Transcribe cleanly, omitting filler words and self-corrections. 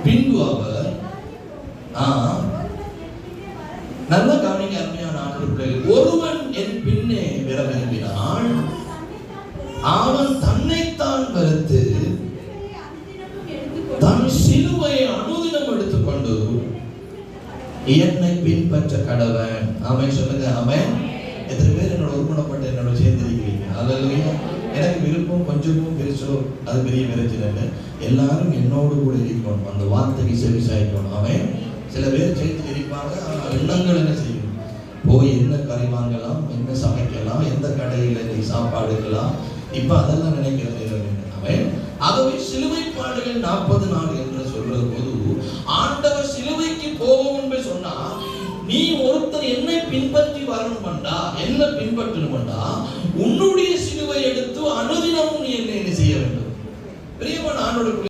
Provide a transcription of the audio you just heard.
பின்பு அவர் நல்ல கவனிங்க அருமையான ஆண்டவர்களே, ஒருவன் என் பின்னே வர விரும்பினால் அவன் தன்னைத்தான் வெறுத்து தன் சிலுவையை அனுதினம் எடுத்துக்கொண்டு என்னை பின்பற்ற கடவன். ஆமென் சொல்லுங்க. ஆமென். எத்தனை பேர் என்னோட உருப்பணப்பட்டு என்னோட சேர்ந்திருக்கிறீங்க? அல்லேலூயா. எனக்கு விருப்பம் கொஞ்சமும் பெருசோ அது பெரிய பிரச்சனை இல்லை. எல்லாரும் என்னோடு கூட இருக்கணும், அந்த வார்த்தைக்கு செவி சாய்க்கணும். அவன் சில பேர் சேர்த்து இருப்பாங்க, ஆனால் எண்ணங்கள் என்ன செய்யும்? போய் என்ன கறி வாங்கலாம், என்ன சமைக்கலாம், எந்த கடையில் நீ சாப்பாடுக்கலாம், இப்போ அதெல்லாம் நினைக்கிறது அவன். ஆகவே சிலுவை பாடுகள் 40 நாள் என்று சொல்றது போது ஆண்டவர் சிலுவைக்கு போவோம் என்று சொன்னா, நீ ஒருத்தர் என்னை பின்பற்றி வரணும்டா, என்ன பின்பற்றணும்டா, உன்னுடைய சிலுவை எடுத்து அனுதினமும் நீ என்ன செய்ய வேண்டும். பிரியமான ஆண்டவருடைய